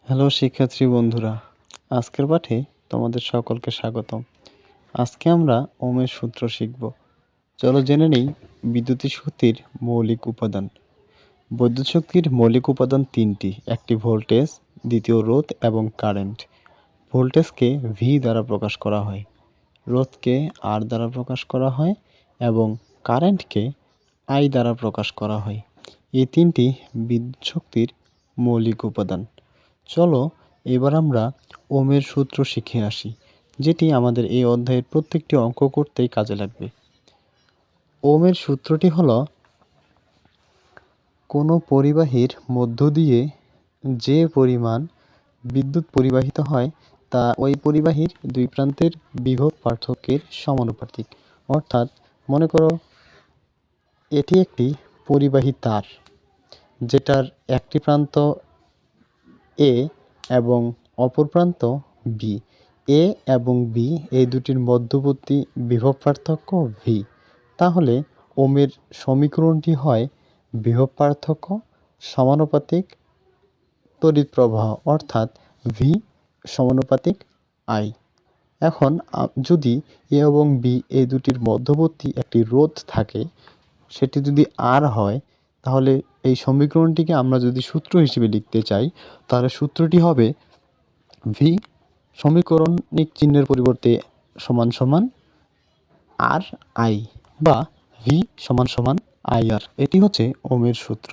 Hello শিক্ষার্থী বন্ধুরা, আজকের পাঠে তোমাদের সকলকে স্বাগতম। আজকে আমরা ওহমের সূত্র শিখব। চলো জেনে নেই বিদ্যুৎ শক্তির মৌলিক উপাদান। বৈদ্যুৎ শক্তির মৌলিক উপাদান তিনটি: একটি ভোল্টেজ, দ্বিতীয় রোধ এবং কারেন্ট। ভোল্টেজকে ভি দ্বারা প্রকাশ করা হয়, রোধকে আর দ্বারা প্রকাশ করা হয় এবং কারেন্টকে আই দ্বারা প্রকাশ করা হয়। এই তিনটি বিদ্যুৎ শক্তির মৌলিক উপাদান। চলো এবার আমরা ওহমের সূত্র শিখে আসি, যেটি আমাদের এই অধ্যায়ের প্রত্যেকটি অঙ্ক করতেই কাজে লাগবে। ওহমের সূত্রটি হলো, কোনো পরিবাহীর মধ্য দিয়ে যে পরিমাণ বিদ্যুৎ পরিবাহিত হয় তা ওই পরিবাহীর দুই প্রান্তের বিভব পার্থক্যের সমানুপাতিক। অর্থাৎ মনে করো এটি একটি পরিবাহী তার, যেটার একটি প্রান্ত এ এবং অপর প্রান্ত বি। এ এবং বি এই দুটির মধ্যবর্তী বিভব পার্থক্য ভি। তাহলে ওহমের সমীকরণটি হয় বিভব পার্থক্য সমানুপাতিক তড়িৎ প্রবাহ, অর্থাৎ ভি সমানুপাতিক আই। এখন যদি এ এবং বি এই দুটির মধ্যবর্তী একটি রোধ থাকে, সেটি যদি আর হয়, তাহলে এই সমীকরণটিকে আমরা যদি সূত্র হিসেবে লিখতে চাই, তাহলে সূত্রটি হবে ভি সমীকরণিক চিহ্নের পরিবর্তে সমান সমান আর আই, বা ভি সমান সমান আই আর। এটি হচ্ছে ওহমের সূত্র।